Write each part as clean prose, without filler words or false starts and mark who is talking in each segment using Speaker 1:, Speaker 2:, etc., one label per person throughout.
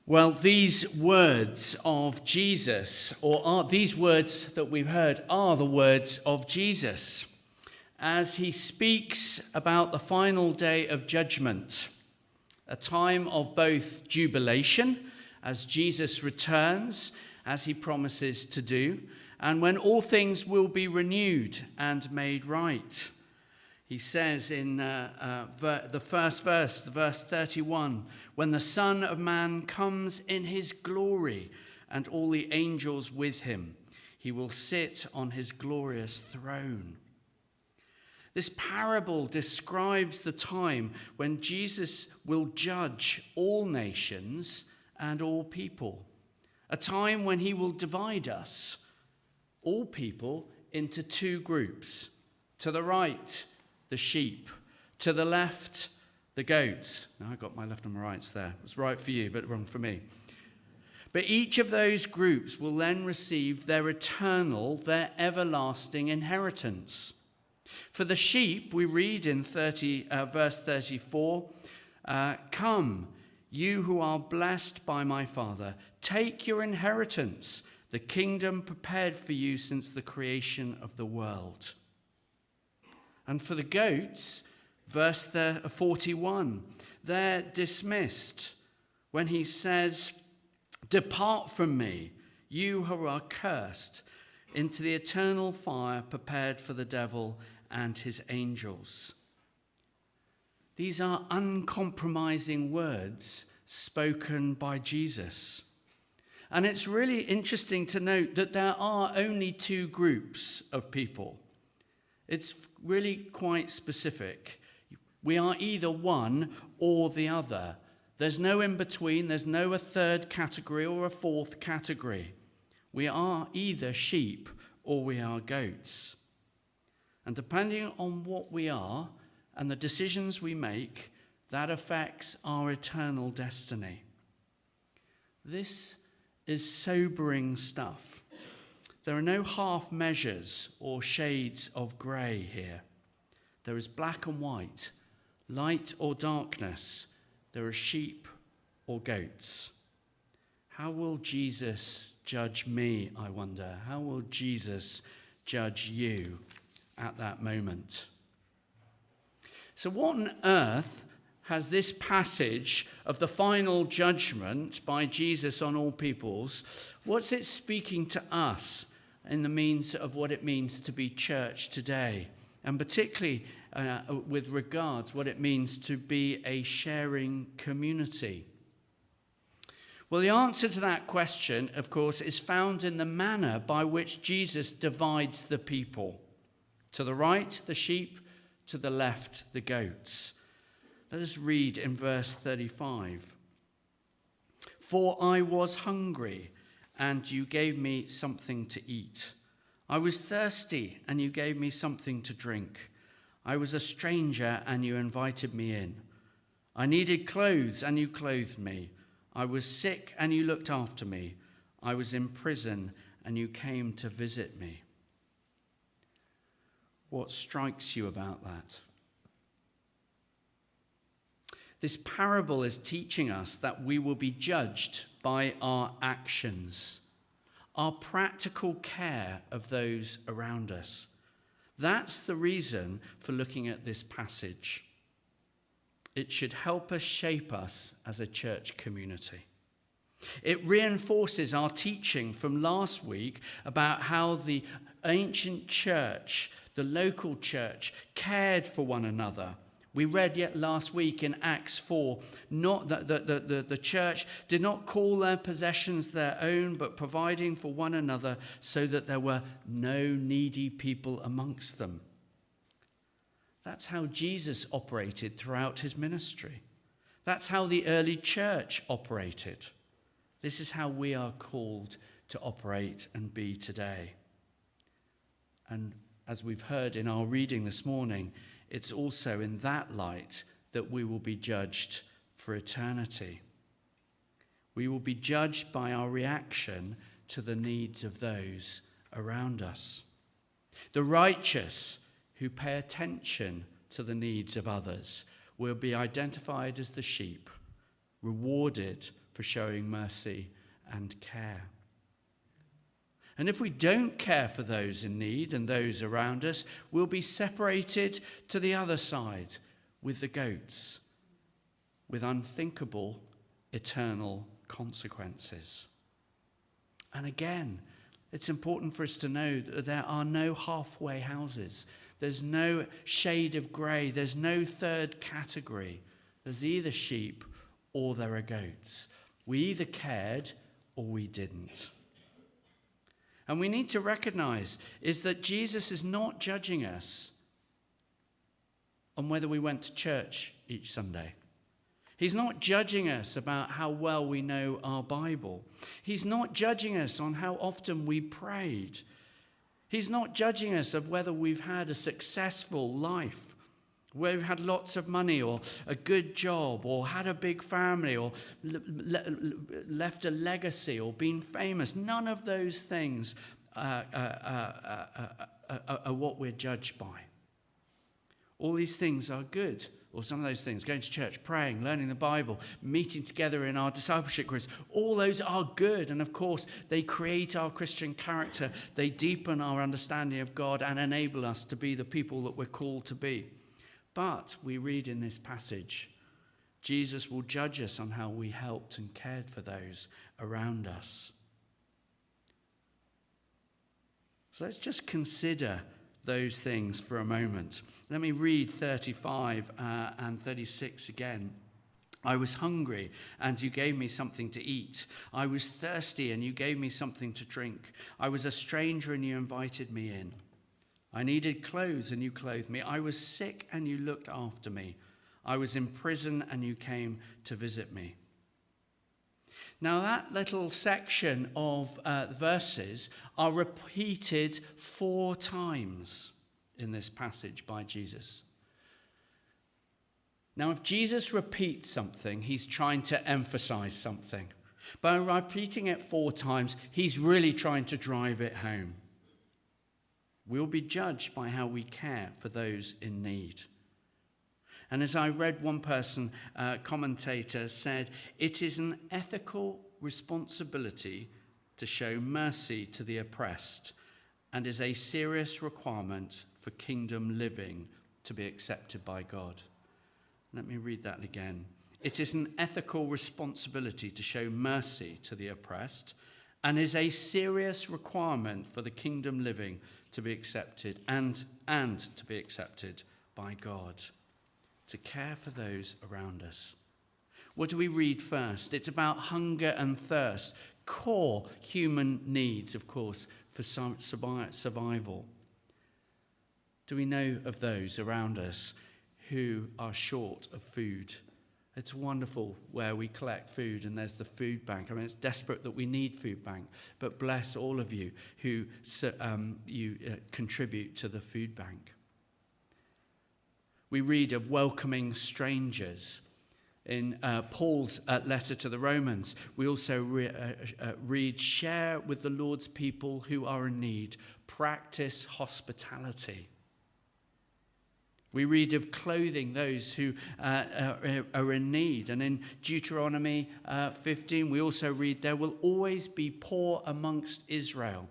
Speaker 1: Well, these words of Jesus, these words that we've heard, are the words of Jesus as he speaks about the final day of judgment, a time of both jubilation as Jesus returns, as he promises to do, and when all things will be renewed and made right. He says in the first verse, verse 31, when the Son of Man comes in his glory and all the angels with him, he will sit on his glorious throne. This parable describes the time when Jesus will judge all nations and all people, a time when he will divide us, all people, into two groups. To the right, the sheep. To the left, the goats. Now, I got my left and my rights there. It was right for you, but wrong for me. But each of those groups will then receive their eternal, their everlasting inheritance. For the sheep, we read in verse 34, come, you who are blessed by my Father, take your inheritance, the kingdom prepared for you since the creation of the world. And for the goats, verse 41, they're dismissed when he says, depart from me, you who are cursed, into the eternal fire prepared for the devil and his angels. These are uncompromising words spoken by Jesus. And it's really interesting to note that there are only two groups of people. It's really quite specific. We are either one or the other. There's no in between. There's no a third category or a fourth category. We are either sheep or we are goats. And depending on what we are and the decisions we make, that affects our eternal destiny. This is sobering stuff. There are no half measures or shades of grey here. There is black and white, light or darkness. There are sheep or goats. How will Jesus judge me, I wonder? How will Jesus judge you at that moment? So what on earth has this passage of the final judgment by Jesus on all peoples, what's it speaking to us in the means of what it means to be church today? And particularly with regards what it means to be a sharing community. Well, the answer to that question, of course, is found in the manner by which Jesus divides the people. To the right, the sheep, to the left, the goats. Let us read in verse 35. For I was hungry, and you gave me something to eat. I was thirsty, and you gave me something to drink. I was a stranger, and you invited me in. I needed clothes, and you clothed me. I was sick, and you looked after me. I was in prison, and you came to visit me. What strikes you about that? This parable is teaching us that we will be judged by our actions, our practical care of those around us. That's the reason for looking at this passage. It should help us shape us as a church community. It reinforces our teaching from last week about how the ancient church, the local church, cared for one another. We read yet last week in Acts 4, not that the church did not call their possessions their own, but providing for one another so that there were no needy people amongst them. That's how Jesus operated throughout his ministry. That's how the early church operated. This is how we are called to operate and be today. And as we've heard in our reading this morning, it's also in that light that we will be judged for eternity. We will be judged by our reaction to the needs of those around us. The righteous who pay attention to the needs of others will be identified as the sheep, rewarded for showing mercy and care. And if we don't care for those in need and those around us, we'll be separated to the other side with the goats, with unthinkable eternal consequences. And again, it's important for us to know that there are no halfway houses. There's no shade of grey. There's no third category. There's either sheep or there are goats. We either cared or we didn't. And we need to recognize is that Jesus is not judging us on whether we went to church each Sunday. He's not judging us about how well we know our Bible. He's not judging us on how often we prayed. He's not judging us of whether we've had a successful life, where we've had lots of money or a good job or had a big family or left a legacy or been famous. None of those things are what we're judged by. All these things are good, or some of those things, going to church, praying, learning the Bible, meeting together in our discipleship groups, all those are good. And of course, they create our Christian character. They deepen our understanding of God and enable us to be the people that we're called to be. But we read in this passage, Jesus will judge us on how we helped and cared for those around us. So let's just consider those things for a moment. Let me read 35 and 36 again. I was hungry, and you gave me something to eat. I was thirsty, and you gave me something to drink. I was a stranger, and you invited me in. I needed clothes, and you clothed me. I was sick, and you looked after me. I was in prison, and you came to visit me. Now, that little section of verses are repeated 4 times in this passage by Jesus. Now, if Jesus repeats something, he's trying to emphasize something. By repeating it 4 times, he's really trying to drive it home. We'll be judged by how we care for those in need. And as I read one person, commentator, said, it is an ethical responsibility to show mercy to the oppressed and is a serious requirement for kingdom living to be accepted by God. Let me read that again. It is an ethical responsibility to show mercy to the oppressed and is a serious requirement for the kingdom living to be accepted and to be accepted by God. To care for those around us. What do we read first? It's about hunger and thirst, core human needs, of course, for survival. Do we know of those around us who are short of food? It's wonderful where we collect food and there's the food bank. I mean, it's desperate that we need food bank, but bless all of you who contribute to the food bank. We read of welcoming strangers in Paul's letter to the Romans. We also read, share with the Lord's people who are in need. Practice hospitality. We read of clothing those who are in need. And in Deuteronomy 15, we also read, there will always be poor amongst Israel.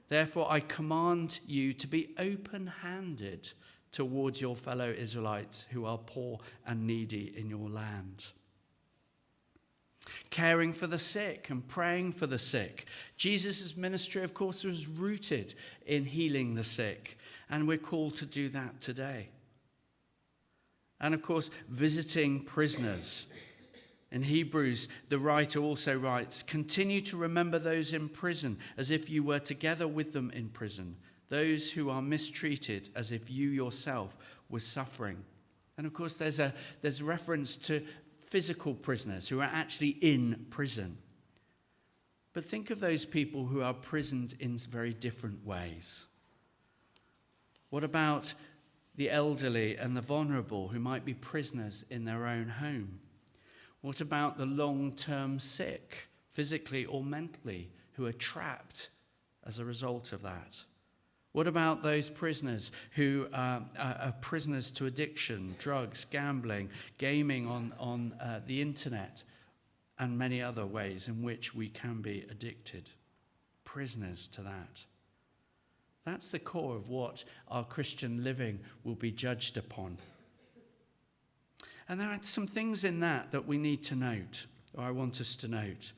Speaker 1: Therefore, I command you to be open-handed towards your fellow Israelites who are poor and needy in your land. Caring for the sick and praying for the sick. Jesus' ministry, of course, was rooted in healing the sick, and we're called to do that today. And of course, visiting prisoners. In Hebrews, the writer also writes, continue to remember those in prison as if you were together with them in prison. Those who are mistreated as if you yourself were suffering. And of course, there's reference to physical prisoners who are actually in prison. But think of those people who are prisoned in very different ways. What about the elderly and the vulnerable who might be prisoners in their own home? What about the long-term sick, physically or mentally, who are trapped as a result of that? What about those prisoners who are prisoners to addiction, drugs, gambling, gaming on the internet, and many other ways in which we can be addicted, prisoners to that. That's the core of what our Christian living will be judged upon. And there are some things in that we need to note, or I want us to note.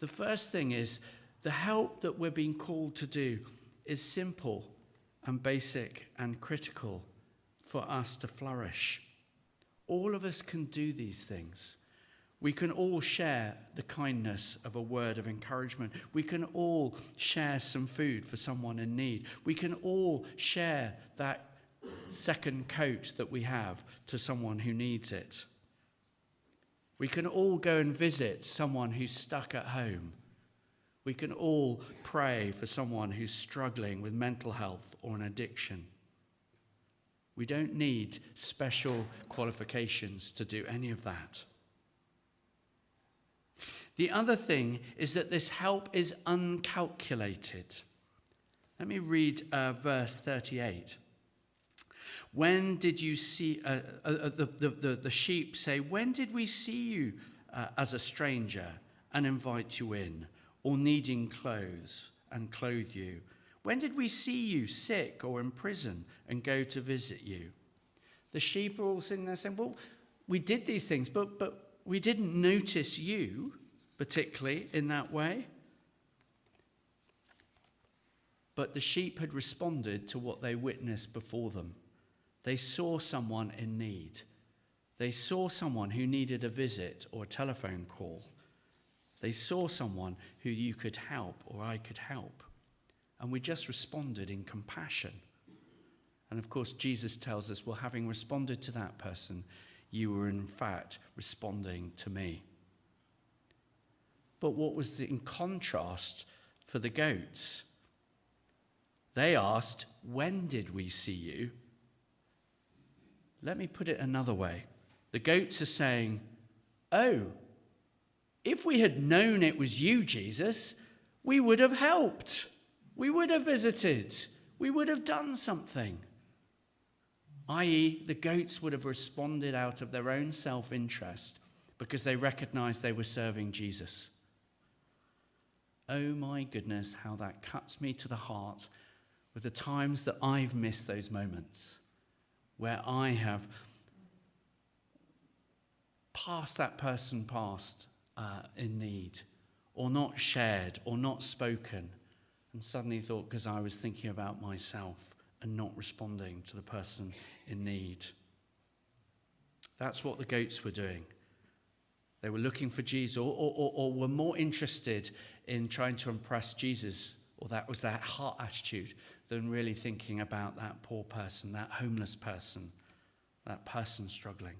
Speaker 1: The first thing is the help that we're being called to do is simple and basic and critical for us to flourish. All of us can do these things. We can all share the kindness of a word of encouragement. We can all share some food for someone in need. We can all share that second coat that we have to someone who needs it. We can all go and visit someone who's stuck at home. We can all pray for someone who's struggling with mental health or an addiction. We don't need special qualifications to do any of that. The other thing is that this help is uncalculated. Let me read verse 38. When did you see, the sheep say, when did we see you as a stranger and invite you in, or needing clothes and clothe you? When did we see you sick or in prison and go to visit you? The sheep are all sitting there saying, well, we did these things, but we didn't notice you particularly in that way. But the sheep had responded to what they witnessed before them. They saw someone in need. They saw someone who needed a visit or a telephone call. They saw someone who you could help or I could help. And we just responded in compassion. And of course, Jesus tells us, well, having responded to that person, you were in fact responding to me. But what was in contrast for the goats? They asked, when did we see you? Let me put it another way. The goats are saying, oh, if we had known it was you, Jesus, we would have helped. We would have visited. We would have done something. I.e., the goats would have responded out of their own self-interest because they recognized they were serving Jesus. Oh my goodness, how that cuts me to the heart with the times that I've missed those moments where I have passed that person past in need, or not shared, or not spoken, and suddenly thought because I was thinking about myself and not responding to the person in need. That's what the goats were doing. They were looking for Jesus, or were more interested in trying to impress Jesus, or that was their heart attitude, than really thinking about that poor person, that homeless person, that person struggling.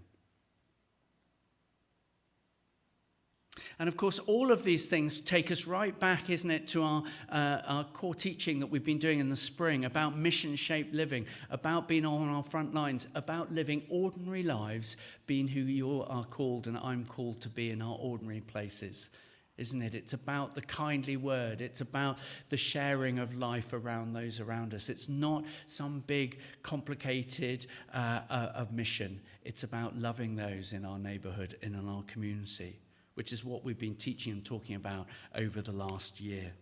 Speaker 1: And of course, all of these things take us right back, isn't it, to our core teaching that we've been doing in the spring about mission-shaped living, about being on our front lines, about living ordinary lives, being who you are called and I'm called to be in our ordinary places, isn't it? It's about the kindly word. It's about the sharing of life around those around us. It's not some big, complicated mission. It's about loving those in our neighbourhood and in our community, which is what we've been teaching and talking about over the last year.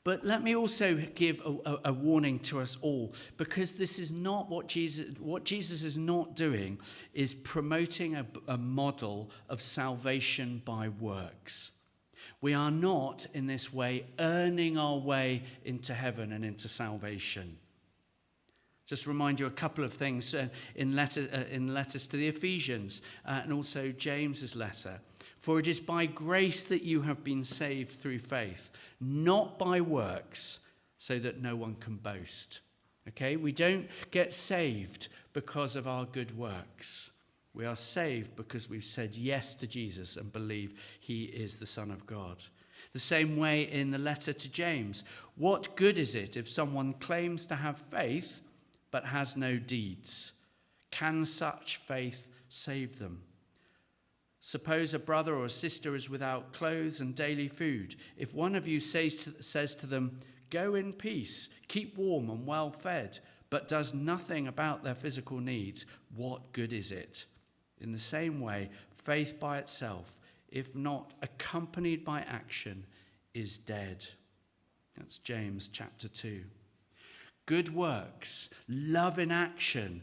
Speaker 1: But let me also give a warning to us all, because this is not what Jesus is not doing is promoting a model of salvation by works. We are not in this way earning our way into heaven and into salvation. Just remind you a couple of things in letters to the Ephesians and also James's letter. For it is by grace that you have been saved through faith, not by works, so that no one can boast. Okay? We don't get saved because of our good works. We are saved because we've said yes to Jesus and believe he is the Son of God. The same way in the letter to James. What good is it if someone claims to have faith but has no deeds? Can such faith save them? Suppose a brother or a sister is without clothes and daily food. If one of you says to them, go in peace, keep warm and well fed, but does nothing about their physical needs, what good is it? In the same way, faith by itself, if not accompanied by action, is dead. That's James chapter 2. Good works, love in action,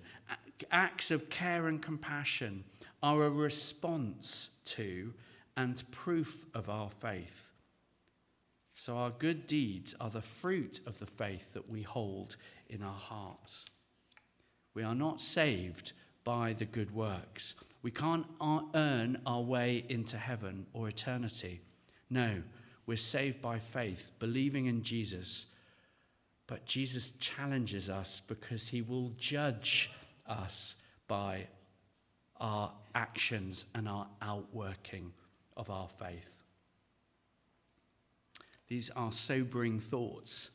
Speaker 1: acts of care and compassion are a response to and proof of our faith. So our good deeds are the fruit of the faith that we hold in our hearts. We are not saved by the good works. We can't earn our way into heaven or eternity. No, we're saved by faith, believing in Jesus. But Jesus challenges us because he will judge us by our actions and our outworking of our faith. These are sobering thoughts,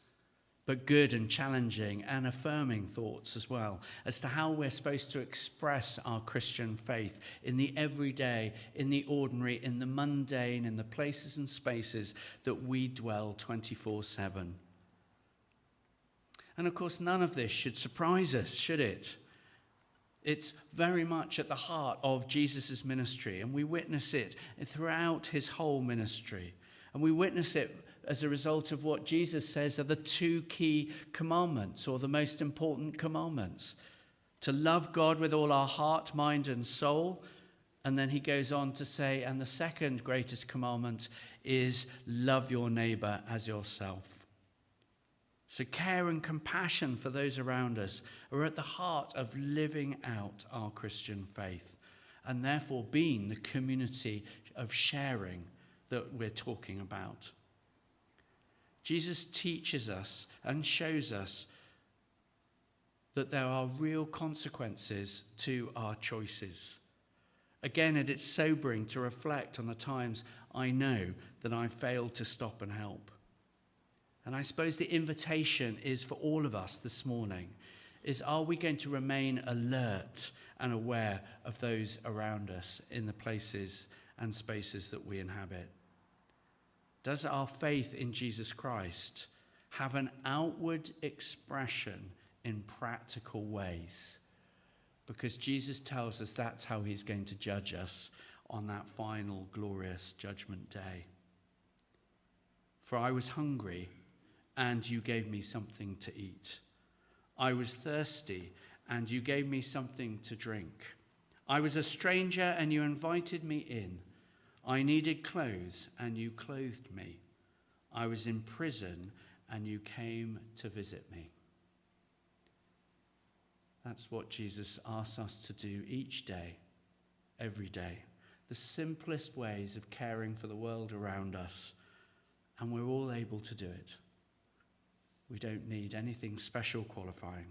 Speaker 1: but good and challenging and affirming thoughts as well, as to how we're supposed to express our Christian faith in the everyday, in the ordinary, in the mundane, in the places and spaces that we dwell 24/7. And of course, none of this should surprise us, should it? It's very much at the heart of Jesus' ministry, and we witness it throughout his whole ministry. And we witness it as a result of what Jesus says are the two key commandments, or the most important commandments. To love God with all our heart, mind, and soul. And then he goes on to say, and the second greatest commandment is love your neighbor as yourself. So care and compassion for those around us are at the heart of living out our Christian faith, and therefore being the community of sharing that we're talking about. Jesus teaches us and shows us that there are real consequences to our choices. Again, it is sobering to reflect on the times I know that I failed to stop and help. And I suppose the invitation is for all of us this morning, is are we going to remain alert and aware of those around us in the places and spaces that we inhabit? Does our faith in Jesus Christ have an outward expression in practical ways? Because Jesus tells us that's how he's going to judge us on that final glorious judgment day. For I was hungry, and you gave me something to eat. I was thirsty, and you gave me something to drink. I was a stranger, and you invited me in. I needed clothes, and you clothed me. I was in prison, and you came to visit me. That's what Jesus asks us to do each day, every day. The simplest ways of caring for the world around us, and we're all able to do it. We don't need anything special qualifying.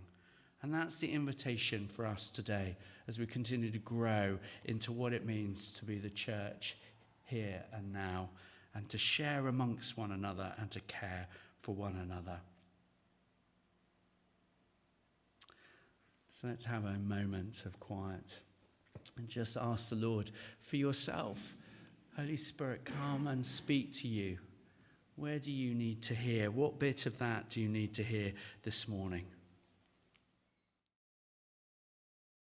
Speaker 1: And that's the invitation for us today as we continue to grow into what it means to be the church here and now, and to share amongst one another and to care for one another. So let's have a moment of quiet and just ask the Lord for yourself. Holy Spirit, come and speak to you. Where do you need to hear? What bit of that do you need to hear this morning?